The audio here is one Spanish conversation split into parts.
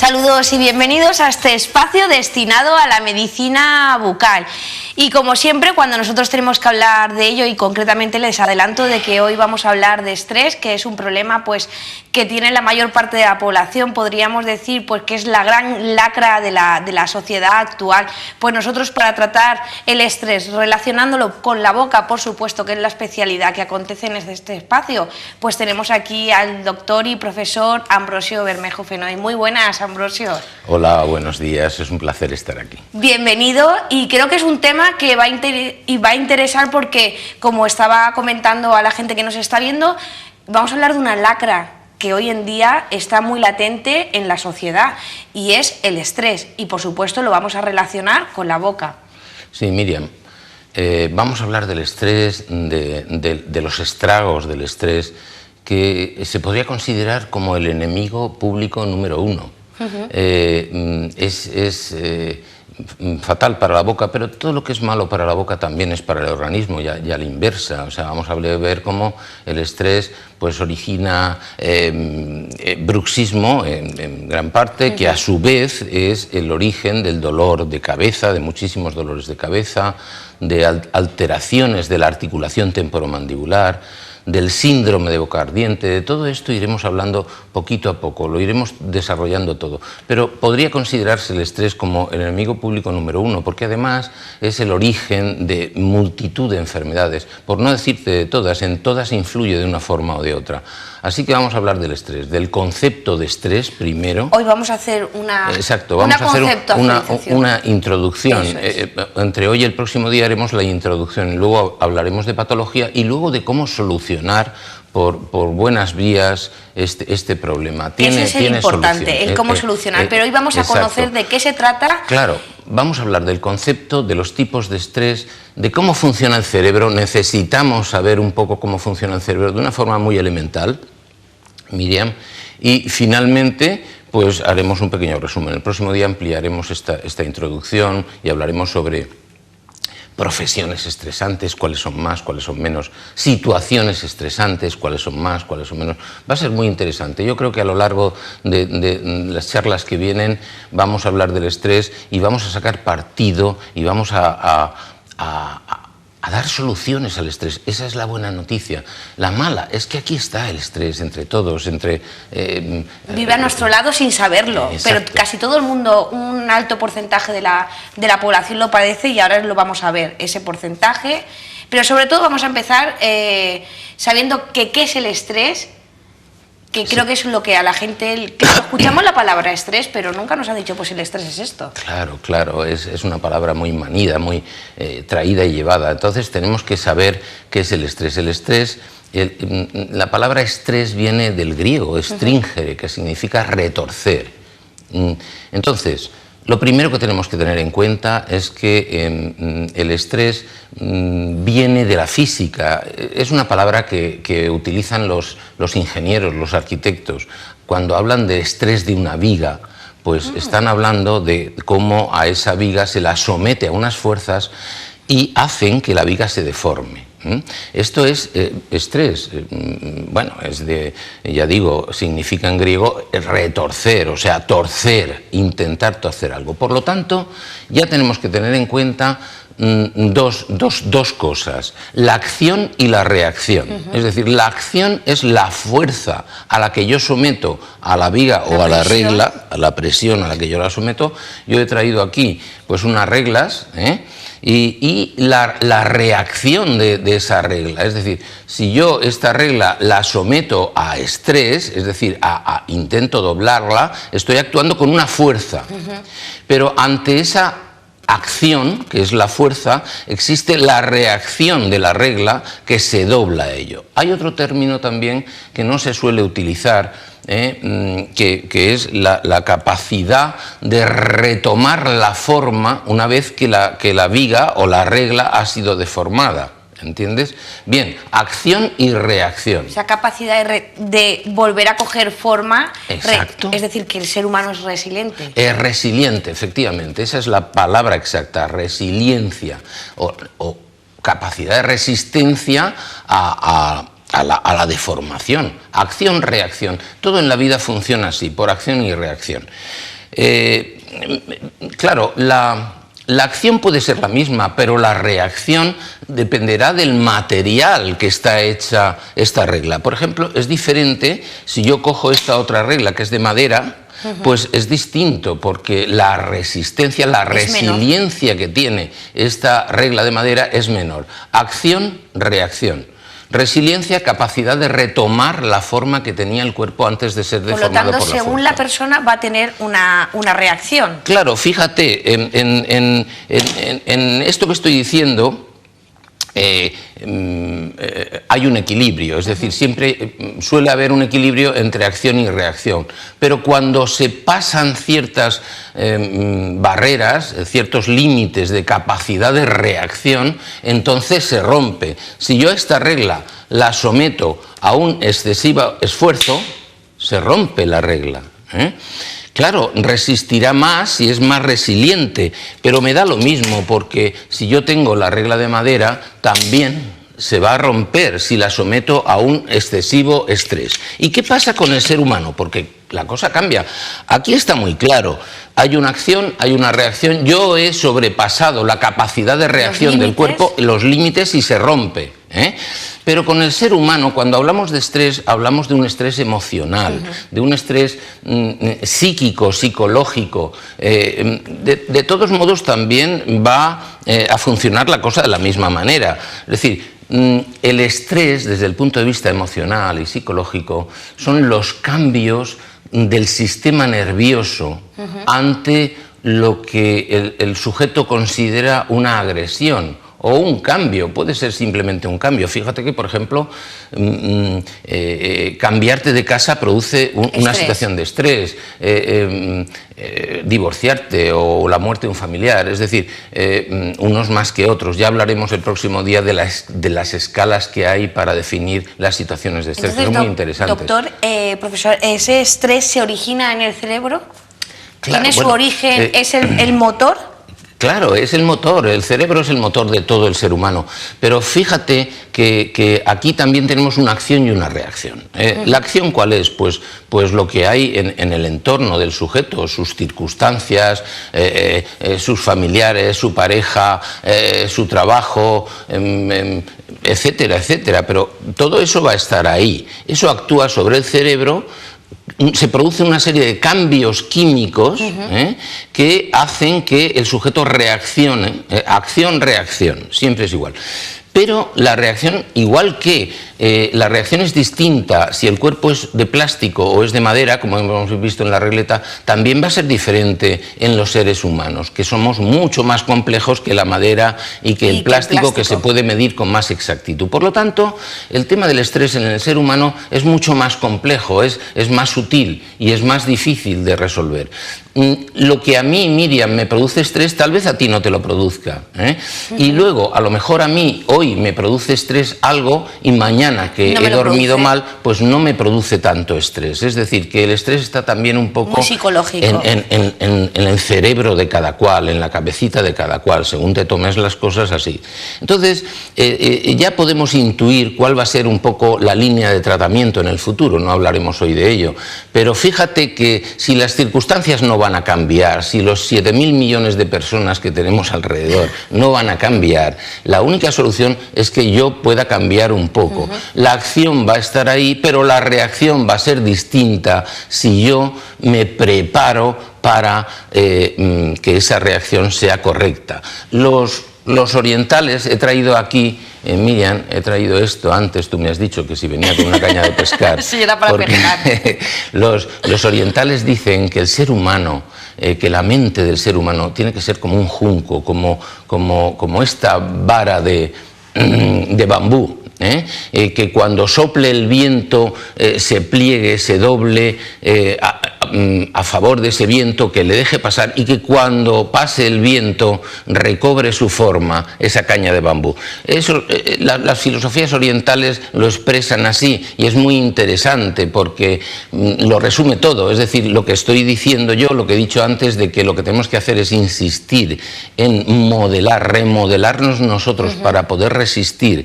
Saludos y bienvenidos a este espacio destinado a la medicina bucal. Y como siempre, cuando nosotros tenemos que hablar de ello, y concretamente les adelanto de que hoy vamos a hablar de estrés, que es un problema pues que tiene la mayor parte de la población, podríamos decir pues que es la gran lacra de la sociedad actual. Pues nosotros, para tratar el estrés, relacionándolo con la boca, por supuesto, que es la especialidad que acontece en este espacio, pues tenemos aquí al doctor y profesor Ambrosio Bermejo Fenoy. Muy buenas, Ambrosio. Hola, buenos días, es un placer estar aquí. Bienvenido, y creo que es un tema que va a interesar porque, como estaba comentando a la gente que nos está viendo, vamos a hablar de una lacra que hoy en día está muy latente en la sociedad, y es el estrés, y por supuesto lo vamos a relacionar con la boca. Sí, Miriam, vamos a hablar del estrés, de los estragos del estrés, que se podría considerar como el enemigo público número uno. Es fatal para la boca, pero todo lo que es malo para la boca también es para el organismo, y a la inversa. O sea, vamos a ver cómo el estrés pues origina bruxismo en gran parte, que a su vez es el origen del dolor de cabeza, de muchísimos dolores de cabeza, de alteraciones de la articulación temporomandibular, del síndrome de boca ardiente. De todo esto iremos hablando poquito a poco, lo iremos desarrollando todo. Pero podría considerarse el estrés como el enemigo público número uno, porque además es el origen de multitud de enfermedades, por no decirte de todas, en todas influye de una forma o de otra. Así que vamos a hablar del estrés, del concepto de estrés primero. Hoy vamos a hacer una introducción. Entre hoy y el próximo día haremos la introducción, y luego hablaremos de patología y luego de cómo solucionar por buenas vías este problema. Ese es el importante, el cómo solucionar, pero hoy vamos a conocer de qué se trata. Claro, vamos a hablar del concepto, de los tipos de estrés, de cómo funciona el cerebro. Necesitamos saber un poco cómo funciona el cerebro de una forma muy elemental, Miriam, y finalmente pues haremos un pequeño resumen. El próximo día ampliaremos esta introducción y hablaremos sobre profesiones estresantes, cuáles son más, cuáles son menos, situaciones estresantes, cuáles son más, cuáles son menos. Va a ser muy interesante. Yo creo que a lo largo de las charlas que vienen vamos a hablar del estrés y vamos a sacar partido y vamos a dar soluciones al estrés. Esa es la buena noticia. La mala es que aquí está el estrés entre todos, vive a nuestro lado sin saberlo. Exacto. Pero casi todo el mundo, un alto porcentaje de la población lo padece, y ahora lo vamos a ver, ese porcentaje. Pero sobre todo vamos a empezar sabiendo qué es el estrés, que creo que es lo que a la gente, que escuchamos la palabra estrés, pero nunca nos han dicho, pues el estrés es esto. Claro, es una palabra muy manida, muy traída y llevada. Entonces tenemos que saber qué es el estrés. El estrés, la palabra estrés viene del griego, stringere, que significa retorcer. Entonces, lo primero que tenemos que tener en cuenta es que el estrés viene de la física. Es una palabra que utilizan los ingenieros, los arquitectos. Cuando hablan de estrés de una viga, pues están hablando de cómo a esa viga se la somete a unas fuerzas y hacen que la viga se deforme. Esto es estrés. Bueno, ya digo, significa en griego retorcer, o sea, torcer, intentar torcer algo. Por lo tanto, ya tenemos que tener en cuenta dos cosas: la acción y la reacción. Es decir, la acción es la fuerza a la que yo someto a la viga o a la regla, a la presión a la que yo la someto. Yo he traído aquí pues unas reglas, y la reacción de esa regla. Es decir, si yo esta regla la someto a estrés, es decir, intento doblarla, estoy actuando con una fuerza. Pero ante esa acción, que es la fuerza, existe la reacción de la regla, que se dobla a ello. Hay otro término también que no se suele utilizar, que es la capacidad de retomar la forma una vez que la viga o la regla ha sido deformada. ¿Entiendes? Bien, acción y reacción. Esa capacidad de volver a coger forma. Exacto. Es decir, que el ser humano es resiliente. Es resiliente, efectivamente. Esa es la palabra exacta, resiliencia o capacidad de resistencia a la deformación. Acción, reacción. Todo en la vida funciona así, por acción y reacción. claro, la acción puede ser la misma, pero la reacción dependerá del material que está hecha esta regla. Por ejemplo, es diferente si yo cojo esta otra regla que es de madera, pues es distinto, porque la resistencia, la resiliencia que tiene esta regla de madera es menor. Acción, reacción. Resiliencia, capacidad de retomar la forma que tenía el cuerpo antes de ser deformado por la fuerza. Por lo tanto, según la persona va a tener una reacción. Claro, fíjate, en esto que estoy diciendo hay un equilibrio, es decir, siempre suele haber un equilibrio entre acción y reacción, pero cuando se pasan ciertas barreras, ciertos límites de capacidad de reacción, entonces se rompe. Si yo esta regla la someto a un excesivo esfuerzo, se rompe la regla, Claro, resistirá más y es más resiliente, pero me da lo mismo, porque si yo tengo la regla de madera, también se va a romper si la someto a un excesivo estrés. ¿Y qué pasa con el ser humano? Porque la cosa cambia. Aquí está muy claro. Hay una acción, hay una reacción. Yo he sobrepasado la capacidad de reacción del cuerpo, los límites, y se rompe, Pero con el ser humano, cuando hablamos de estrés, hablamos de un estrés emocional, de un estrés psíquico, psicológico. De todos modos, también va a funcionar la cosa de la misma manera. Es decir, el estrés, desde el punto de vista emocional y psicológico, son los cambios del sistema nervioso ante lo que el sujeto considera una agresión o un cambio. Puede ser simplemente un cambio. Fíjate que, por ejemplo, cambiarte de casa produce una situación de estrés, divorciarte o la muerte de un familiar, es decir, unos más que otros. Ya hablaremos el próximo día de las escalas que hay para definir las situaciones de estrés. Entonces, que son muy interesantes. Doctor, profesor, ¿ese estrés se origina en el cerebro? Claro, ¿Tiene su origen, es el motor? Claro, es el motor, el cerebro es el motor de todo el ser humano, pero fíjate que aquí también tenemos una acción y una reacción. ¿La acción cuál es? Pues lo que hay en el entorno del sujeto, sus circunstancias, sus familiares, su pareja, su trabajo, etcétera, etcétera, pero todo eso va a estar ahí. Eso actúa sobre el cerebro. Se produce una serie de cambios químicos que hacen que el sujeto reaccione, acción-reacción, siempre es igual. Pero la reacción, igual que la reacción es distinta si el cuerpo es de plástico o es de madera, como hemos visto en la regleta, también va a ser diferente en los seres humanos, que somos mucho más complejos que la madera y que el plástico, que se puede medir con más exactitud. Por lo tanto, el tema del estrés en el ser humano es mucho más complejo, es más sutil y es más difícil de resolver. Lo que a mí, Miriam, me produce estrés, tal vez a ti no te lo produzca. Y luego, a lo mejor a mí, hoy me produce estrés algo y mañana que he dormido mal, pues no me produce tanto estrés. Es decir, que el estrés está también un poco muy psicológico. En el cerebro de cada cual, en la cabecita de cada cual, según te tomes las cosas así. Entonces, ya podemos intuir cuál va a ser un poco la línea de tratamiento en el futuro, no hablaremos hoy de ello, pero fíjate que si las circunstancias no van a cambiar, si los 7.000 millones de personas que tenemos alrededor no van a cambiar, la única solución es que yo pueda cambiar un poco. La acción va a estar ahí, pero la reacción va a ser distinta si yo me preparo para que esa reacción sea correcta. Los orientales, he traído aquí, Miriam, he traído esto antes, tú me has dicho que si venía con una caña de pescar. Sí, era para pescar. Los orientales dicen que el ser humano, que la mente del ser humano tiene que ser como un junco, como esta vara de bambú, que cuando sople el viento se pliegue, se doble a favor de ese viento, que le deje pasar, y que cuando pase el viento recobre su forma, esa caña de bambú. Eso, las filosofías orientales lo expresan así, y es muy interesante porque lo resume todo. Es decir, lo que estoy diciendo yo, lo que he dicho antes, de que lo que tenemos que hacer es insistir en modelar, remodelarnos nosotros para poder resistir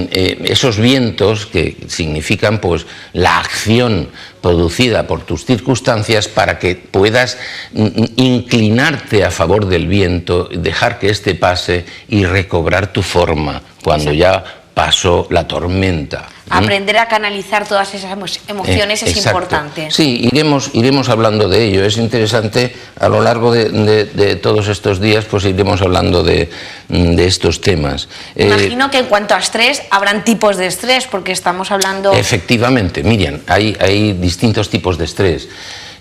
esos vientos que significan pues la acción producida por tus circunstancias, circunstancias para que puedas inclinarte a favor del viento, dejar que éste pase y recobrar tu forma cuando ya pasó la tormenta. Aprender a canalizar todas esas emociones es importante. Sí, iremos hablando de ello. Es interesante, a lo largo de todos estos días, pues iremos hablando de estos temas. Imagino que en cuanto a estrés, habrán tipos de estrés, porque estamos hablando... Efectivamente, Miriam, hay distintos tipos de estrés.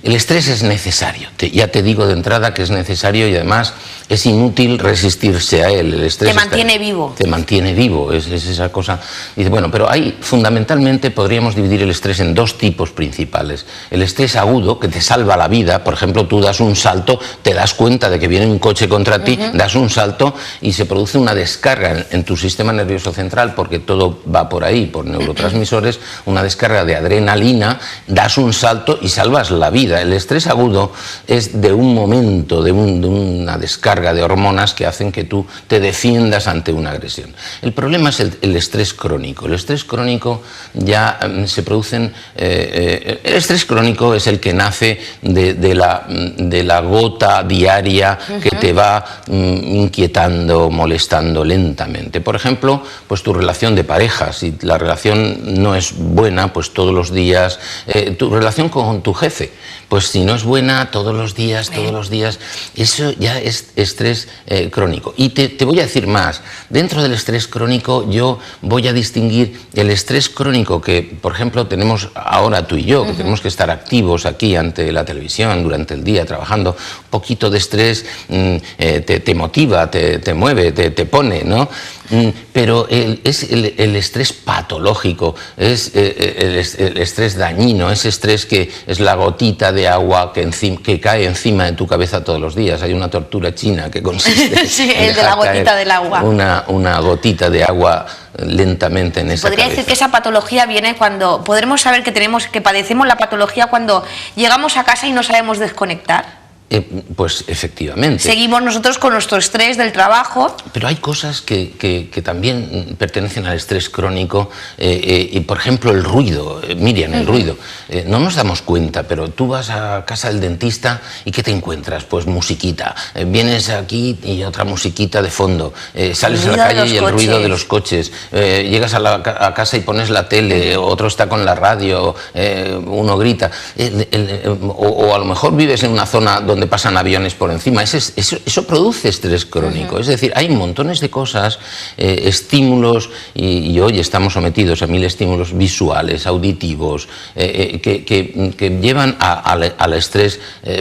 El estrés es necesario, ya te digo de entrada que es necesario y además es inútil resistirse a él. El estrés te mantiene vivo. Te mantiene vivo, es esa cosa. Dice, bueno, pero fundamentalmente podríamos dividir el estrés en dos tipos principales. El estrés agudo, que te salva la vida, por ejemplo, tú das un salto, te das cuenta de que viene un coche contra ti, das un salto y se produce una descarga en tu sistema nervioso central, porque todo va por ahí, por neurotransmisores, una descarga de adrenalina, das un salto y salvas la vida. El estrés agudo es de un momento, de una descarga de hormonas que hacen que tú te defiendas ante una agresión. El problema es el estrés crónico. El estrés crónico ya se producen... el estrés crónico es el que nace de la gota diaria que te va inquietando, molestando lentamente. Por ejemplo, pues tu relación de pareja. Si la relación no es buena, pues todos los días... tu relación con tu jefe. Pues si no es buena todos los días, eso ya es estrés crónico. Y te voy a decir más, dentro del estrés crónico yo voy a distinguir el estrés crónico que, por ejemplo, tenemos ahora tú y yo, que tenemos que estar activos aquí ante la televisión durante el día trabajando. Un poquito de estrés te motiva, te mueve, te pone, ¿no? Pero es el estrés patológico, es el estrés dañino, ese estrés que es la gotita de agua que cae encima de tu cabeza todos los días. Hay una tortura china que consiste sí, en el de la gotita del agua. Una gotita de agua lentamente en esa cabeza. Podría decir que esa patología viene cuando... Podremos saber que padecemos la patología cuando llegamos a casa y no sabemos desconectar. Pues efectivamente. Seguimos nosotros con nuestro estrés del trabajo. Pero hay cosas que también pertenecen al estrés crónico, y por ejemplo el ruido, Miriam, el ruido. No nos damos cuenta, pero tú vas a casa del dentista y ¿qué te encuentras? Pues musiquita. Vienes aquí y otra musiquita de fondo. Sales a la calle y el ruido de los coches. Llegas a casa y pones la tele, otro está con la radio, uno grita. O a lo mejor vives en una zona donde pasan aviones por encima. Eso produce estrés crónico. Es decir, hay montones de cosas, estímulos, y hoy estamos sometidos a 1000 estímulos visuales, auditivos, que llevan al estrés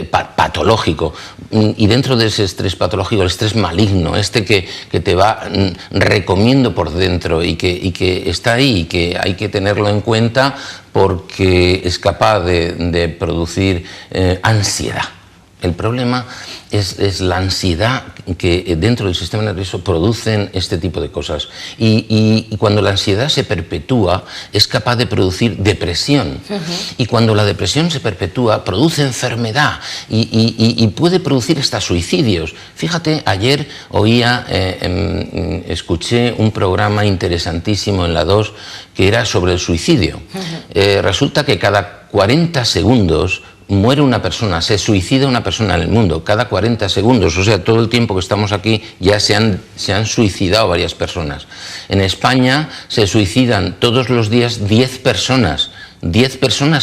patológico. Y dentro de ese estrés patológico, el estrés maligno, que te va recomiendo por dentro y que está ahí y que hay que tenerlo en cuenta porque es capaz de producir ansiedad. El problema es la ansiedad que dentro del sistema nervioso producen este tipo de cosas. Y cuando la ansiedad se perpetúa, es capaz de producir depresión. Y cuando la depresión se perpetúa, produce enfermedad y puede producir hasta suicidios. Fíjate, ayer escuché un programa interesantísimo en la 2 que era sobre el suicidio. Resulta que cada 40 segundos muere una persona, se suicida una persona en el mundo, cada 40 segundos, o sea, todo el tiempo que estamos aquí ya se han suicidado varias personas. En España se suicidan todos los días 10 personas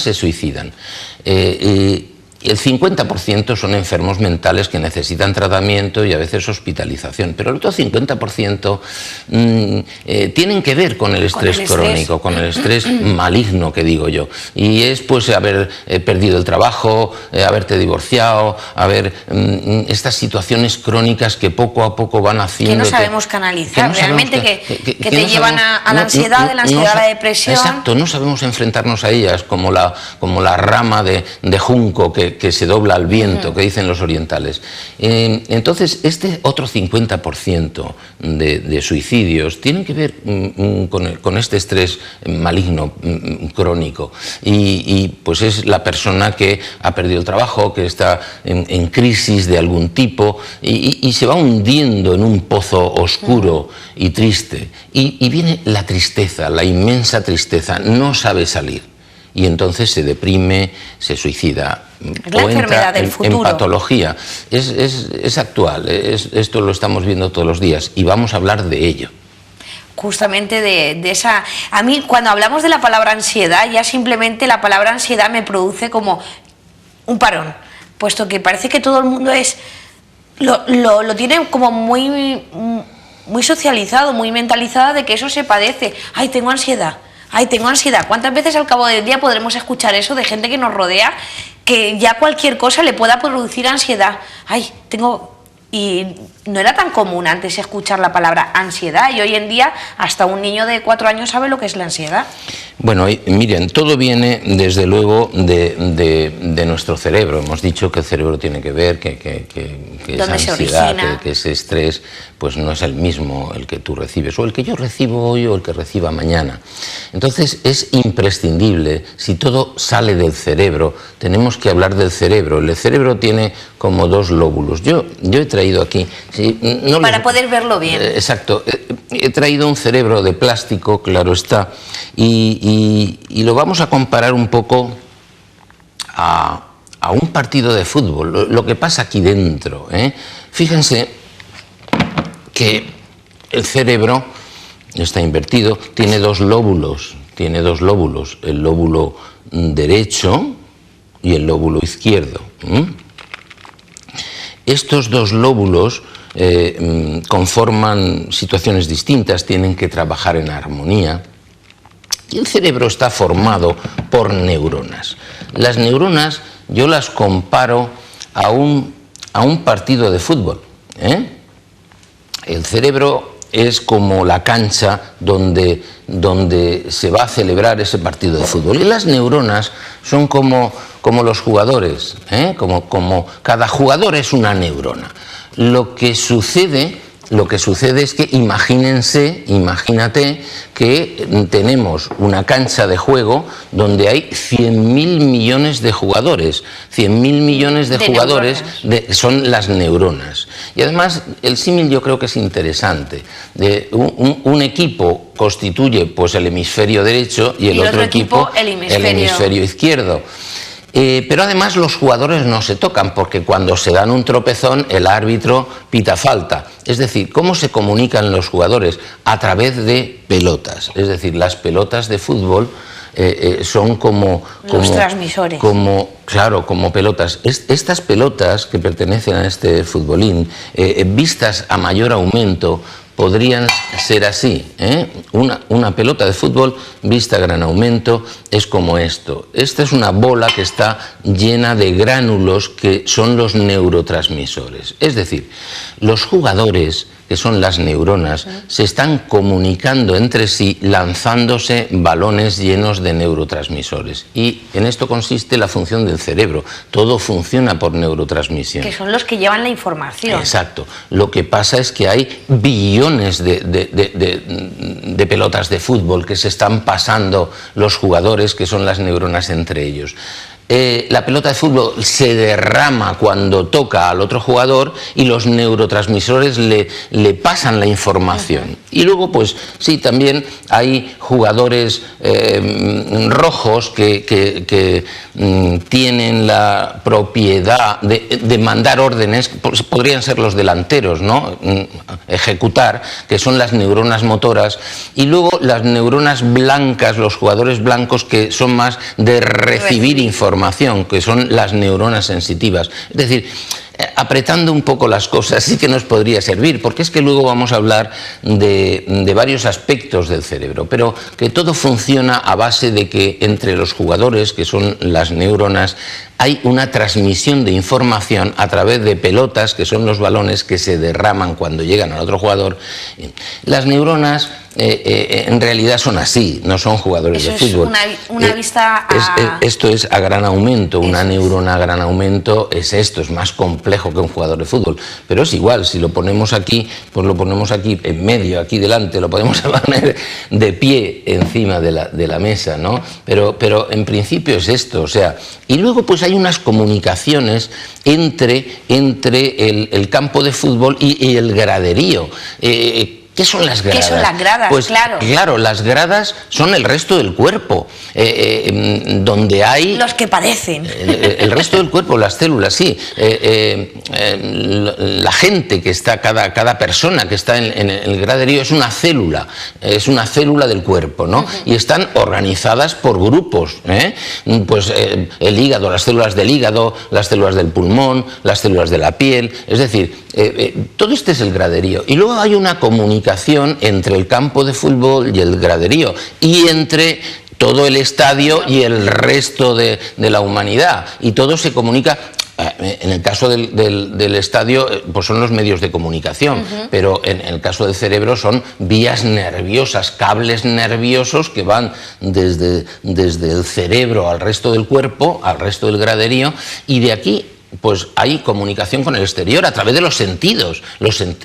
se suicidan. El 50% son enfermos mentales que necesitan tratamiento y a veces hospitalización, pero el otro 50% tienen que ver con el estrés crónico, con el estrés maligno que digo yo. Y es pues haber perdido el trabajo, haberte divorciado, estas situaciones crónicas que poco a poco van haciendo... Que no sabemos canalizar, realmente que te llevan a la ansiedad, de la ansiedad a la depresión. Exacto, no sabemos enfrentarnos a ellas como la rama de junco que se dobla al viento, que dicen los orientales. Entonces, este otro 50% de suicidios tienen que ver con este estrés maligno, crónico. Y pues es la persona que ha perdido el trabajo, que está en crisis de algún tipo y se va hundiendo en un pozo oscuro y triste. Y viene la tristeza, la inmensa tristeza, no sabe salir. Y entonces se deprime, se suicida. Es la enfermedad del futuro. En patología. Es actual, esto lo estamos viendo todos los días y vamos a hablar de ello. Justamente de esa... A mí, cuando hablamos de la palabra ansiedad, ya simplemente la palabra ansiedad me produce como un parón, puesto que parece que todo el mundo lo tiene como muy socializado, muy mentalizado de que eso se padece. ¡Ay, tengo ansiedad! ¡Ay, tengo ansiedad! ¿Cuántas veces al cabo del día podremos escuchar eso de gente que nos rodea, que ya cualquier cosa le pueda producir ansiedad? ¡Ay, tengo...! Y no era tan común antes escuchar la palabra ansiedad, y hoy en día hasta un niño de 4 años sabe lo que es la ansiedad. Bueno, miren, todo viene desde luego de nuestro cerebro. Hemos dicho que el cerebro tiene que ver, que esa ansiedad, que ese estrés, pues no es el mismo el que tú recibes, o el que yo recibo hoy o el que reciba mañana. Entonces es imprescindible, si todo sale del cerebro, tenemos que hablar del cerebro. El cerebro tiene como 2 lóbulos. Yo he traído aquí... Sí, para poder verlo bien. Exacto. He traído un cerebro de plástico, claro está, y lo vamos a comparar un poco a un partido de fútbol, lo que pasa aquí dentro. Fíjense que el cerebro está invertido, tiene 2 lóbulos, el lóbulo derecho y el lóbulo izquierdo. Estos 2 lóbulos conforman situaciones distintas, tienen que trabajar en armonía, y el cerebro está formado por neuronas. Las neuronas yo las comparo a un partido de fútbol. El cerebro es como la cancha donde se va a celebrar ese partido de fútbol, y las neuronas son como los jugadores, como cada jugador es una neurona. Lo que sucede es que imagínate que tenemos una cancha de juego donde hay 100.000 millones de jugadores. 100.000 millones de jugadores son las neuronas. Y además el símil yo creo que es interesante. Un equipo constituye pues el hemisferio derecho y el otro equipo el hemisferio izquierdo. Pero además los jugadores no se tocan, porque cuando se dan un tropezón el árbitro pita falta. Es decir, ¿cómo se comunican los jugadores? A través de pelotas. Es decir, las pelotas de fútbol son como los transmisores. Como pelotas. Estas pelotas que pertenecen a este futbolín, vistas a mayor aumento, podrían ser así. Una pelota de fútbol vista a gran aumento es como esto. Esta es una bola que está llena de gránulos que son los neurotransmisores. Es decir, los jugadores, que son las neuronas, se están comunicando entre sí lanzándose balones llenos de neurotransmisores. Y en esto consiste la función del cerebro. Todo funciona por neurotransmisión. Que son los que llevan la información. Exacto. Lo que pasa es que hay billones de pelotas de fútbol que se están pasando los jugadores, que son las neuronas entre ellos. La pelota de fútbol se derrama cuando toca al otro jugador y los neurotransmisores le pasan la información. Y luego, pues sí, también hay jugadores rojos que tienen la propiedad de mandar órdenes, podrían ser los delanteros, ¿no? Ejecutar, que son las neuronas motoras, y luego las neuronas blancas, los jugadores blancos, que son más de recibir información, que son las neuronas sensitivas. Es decir, apretando un poco las cosas sí que nos podría servir, porque es que luego vamos a hablar de varios aspectos del cerebro, pero que todo funciona a base de que entre los jugadores, que son las neuronas, hay una transmisión de información a través de pelotas, que son los balones que se derraman cuando llegan al otro jugador. Las neuronas en realidad son así, no son jugadores de fútbol. Una vista a... Esto es a gran aumento, una neurona a gran aumento es esto, es más complejo que un jugador de fútbol, pero es igual, si lo ponemos aquí, pues lo ponemos aquí en medio, aquí delante, lo podemos poner de pie encima de la mesa, ¿no? Pero en principio es esto, o sea, y luego pues hay unas comunicaciones entre el campo de fútbol y el graderío. ¿Qué ¿Qué son las gradas? ¿Qué son las gradas? Pues, claro. Claro, las gradas son el resto del cuerpo, donde hay... Los que padecen. El resto del cuerpo, las células, sí. La gente que está, cada persona que está en el graderío es una célula del cuerpo, ¿no? Y están organizadas por grupos, pues el hígado, las células del hígado, las células del pulmón, las células de la piel, es decir, todo este es el graderío. Y luego hay una comunicación entre el campo de fútbol y el graderío, y entre todo el estadio y el resto de la humanidad, y todo se comunica. En el caso del estadio, pues son los medios de comunicación, pero en el caso del cerebro son vías nerviosas, cables nerviosos que van desde el cerebro al resto del cuerpo, al resto del graderío, y de aquí pues hay comunicación con el exterior a través de los sentidos.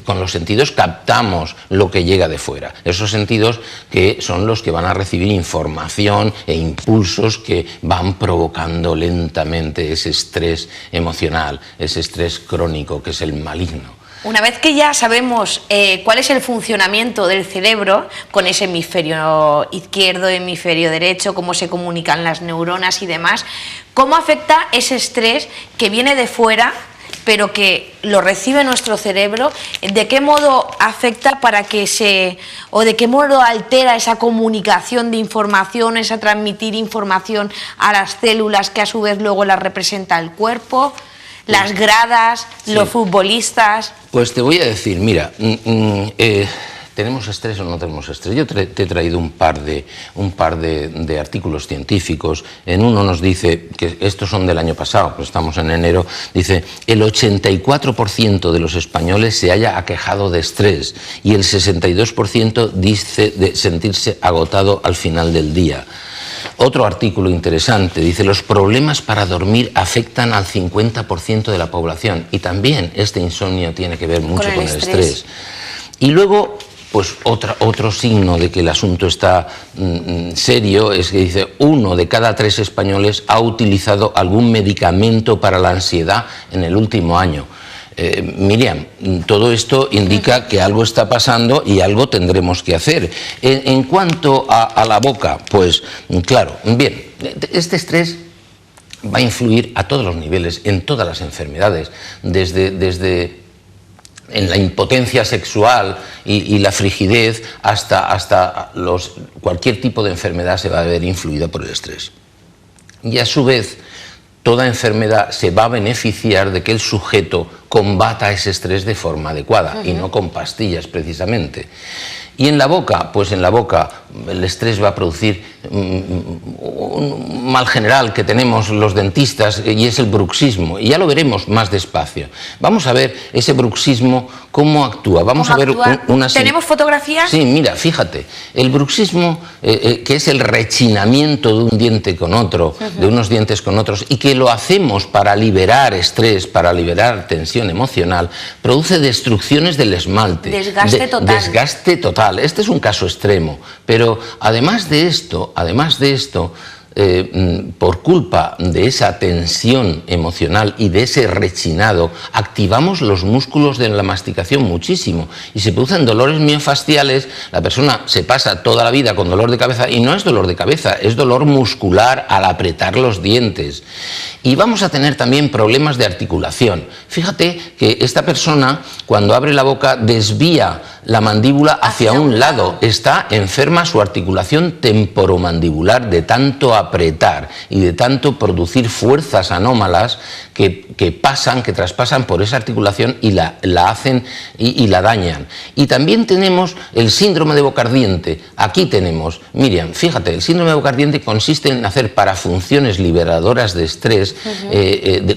Con los sentidos captamos lo que llega de fuera. Esos sentidos que son los que van a recibir información e impulsos que van provocando lentamente ese estrés emocional, ese estrés crónico que es el maligno. Una vez que ya sabemos cuál es el funcionamiento del cerebro, con ese hemisferio izquierdo, hemisferio derecho, cómo se comunican las neuronas y demás, ¿cómo afecta ese estrés que viene de fuera, pero que lo recibe nuestro cerebro? ¿De qué modo afecta o de qué modo altera esa comunicación de información, esa transmitir información a las células que a su vez luego las representa el cuerpo? Las gradas, sí. Los futbolistas... Pues te voy a decir, mira, ¿tenemos estrés o no tenemos estrés? Yo te he traído un par de artículos científicos. En uno nos dice, que estos son del año pasado, pues estamos en enero, dice, el 84% de los españoles se haya aquejado de estrés y el 62% dice de sentirse agotado al final del día. Otro artículo interesante dice, los problemas para dormir afectan al 50% de la población, y también este insomnio tiene que ver mucho con el estrés. Y luego, pues otro signo de que el asunto está serio es que dice, 1 de cada 3 españoles ha utilizado algún medicamento para la ansiedad en el último año. Miriam, todo esto indica que algo está pasando y algo tendremos que hacer. En cuanto a la boca, pues claro, bien, este estrés va a influir a todos los niveles, en todas las enfermedades, desde en la impotencia sexual y la frigidez hasta cualquier tipo de enfermedad se va a ver influida por el estrés. Y a su vez, toda enfermedad se va a beneficiar de que el sujeto combata ese estrés de forma adecuada y no con pastillas precisamente. Y en la boca, pues en la boca el estrés va a producir un mal general que tenemos los dentistas, y es el bruxismo, y ya lo veremos más despacio. Vamos a ver ese bruxismo, cómo actúa. Vamos a ver una... ¿Tenemos fotografías? Sí, mira, fíjate, el bruxismo, que es el rechinamiento de un diente con otro, de unos dientes con otros, y que lo hacemos para liberar estrés, para liberar tensión emocional, produce destrucciones del esmalte. Desgaste total. Desgaste total. Este es un caso extremo, pero además de esto, por culpa de esa tensión emocional y de ese rechinado, activamos los músculos de la masticación muchísimo y se producen dolores miofasciales. La persona se pasa toda la vida con dolor de cabeza, y no es dolor de cabeza, es dolor muscular al apretar los dientes. Y vamos a tener también problemas de articulación. Fíjate que esta persona, cuando abre la boca, desvía la mandíbula hacia un lado. Está enferma su articulación temporomandibular de tanto apretar y de tanto producir fuerzas anómalas que traspasan por esa articulación y la hacen y la dañan. Y también tenemos el síndrome de boca ardiente. Aquí tenemos, Miriam, fíjate, el síndrome de boca ardiente consiste en hacer parafunciones liberadoras de estrés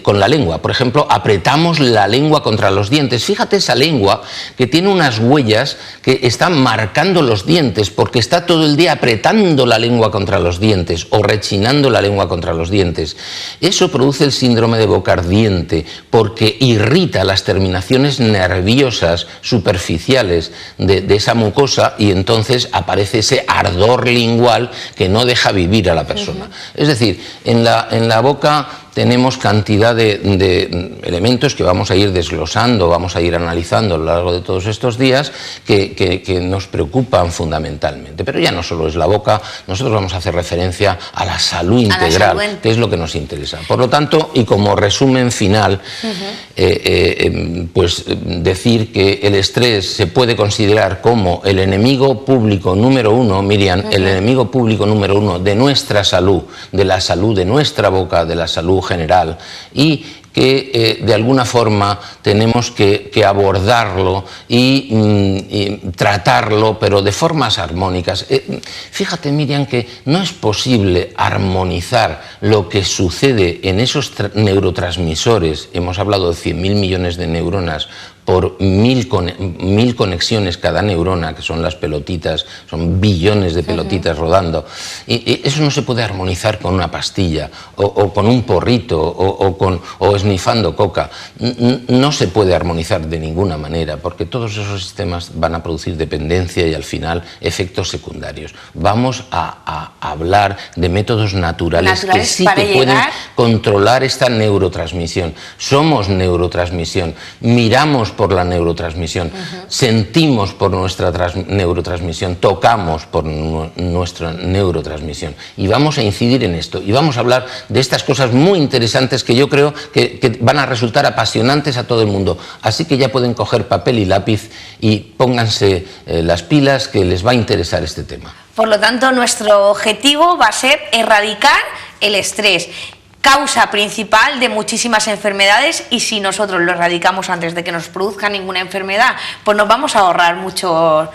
con la lengua. Por ejemplo, apretamos la lengua contra los dientes. Fíjate esa lengua que tiene unas huellas que están marcando los dientes porque está todo el día apretando la lengua contra los dientes o rechinando la lengua contra los dientes. Eso produce el síndrome de boca ardiente porque irrita las terminaciones nerviosas superficiales de esa mucosa, y entonces aparece ese ardor lingual que no deja vivir a la persona. Es decir, en la boca tenemos cantidad de elementos que vamos a ir desglosando, vamos a ir analizando a lo largo de todos estos días que nos preocupan fundamentalmente. Pero ya no solo es la boca, nosotros vamos a hacer referencia a la salud integral, que es lo que nos interesa. Por lo tanto, y como resumen final, pues decir que el estrés se puede considerar como el enemigo público número uno, Miriam, el enemigo público número uno de nuestra salud, de la salud de nuestra boca, de la salud general, y que de alguna forma tenemos que abordarlo y tratarlo, pero de formas armónicas. Fíjate, Miriam, que no es posible armonizar lo que sucede en esos neurotransmisores. Hemos hablado de 100.000 millones de neuronas por 1000 conexiones cada neurona, que son las pelotitas, son billones de pelotitas rodando. Y eso no se puede armonizar con una pastilla, o con un porrito, o esnifando coca. No se puede armonizar de ninguna manera, porque todos esos sistemas van a producir dependencia y al final efectos secundarios. Vamos a hablar de métodos naturales que sí que pueden controlar esta neurotransmisión. Somos neurotransmisión, miramos por la neurotransmisión, sentimos por nuestra neurotransmisión, tocamos por nuestra neurotransmisión, y vamos a incidir en esto y vamos a hablar de estas cosas muy interesantes que yo creo que van a resultar apasionantes a todo el mundo. Así que ya pueden coger papel y lápiz y pónganse las pilas, que les va a interesar este tema. Por lo tanto, nuestro objetivo va a ser erradicar el estrés, causa principal de muchísimas enfermedades, y si nosotros lo erradicamos antes de que nos produzca ninguna enfermedad, pues nos vamos a ahorrar muchos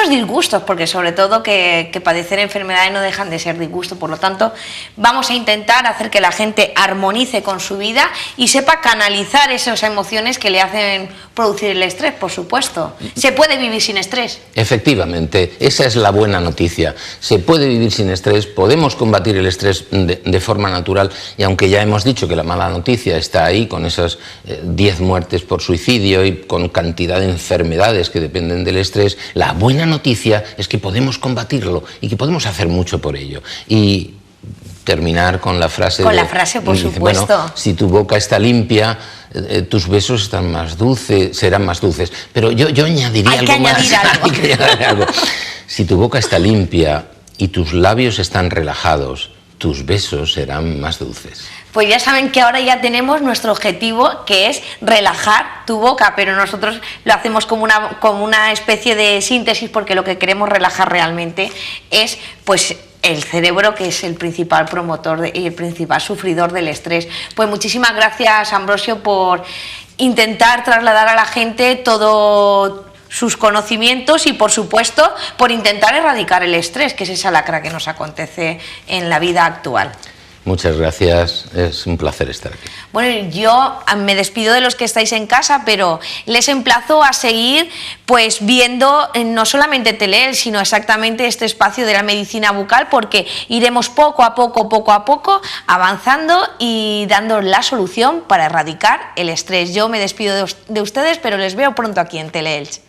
disgustos, porque sobre todo que padecer enfermedades no dejan de ser disgustos. Por lo tanto, vamos a intentar hacer que la gente armonice con su vida y sepa canalizar esas emociones que le hacen producir el estrés, por supuesto. ¿Se puede vivir sin estrés? Efectivamente, esa es la buena noticia. Se puede vivir sin estrés, podemos combatir el estrés de forma natural, y aunque ya hemos dicho que la mala noticia está ahí, con esas 10 muertes por suicidio y con cantidad de enfermedades que dependen del estrés, la buena noticia es que podemos combatirlo y que podemos hacer mucho por ello. Y terminar con la frase... Con la frase, por supuesto. Bueno, si tu boca está limpia, tus besos están más dulces, serán más dulces. Pero yo añadiría algo más. Hay que añadir algo. Si tu boca está limpia y tus labios están relajados, tus besos serán más dulces. Pues ya saben que ahora ya tenemos nuestro objetivo, que es relajar tu boca, pero nosotros lo hacemos como una especie de síntesis, porque lo que queremos relajar realmente es, pues, el cerebro, que es el principal promotor y el principal sufridor del estrés. Pues muchísimas gracias, Ambrosio, por intentar trasladar a la gente todos sus conocimientos y, por supuesto, por intentar erradicar el estrés, que es esa lacra que nos acontece en la vida actual. Muchas gracias, es un placer estar aquí. Bueno, yo me despido de los que estáis en casa, pero les emplazo a seguir pues viendo no solamente Teleelch, sino exactamente este espacio de la medicina bucal, porque iremos poco a poco avanzando y dando la solución para erradicar el estrés. Yo me despido de ustedes, pero les veo pronto aquí en Teleelch.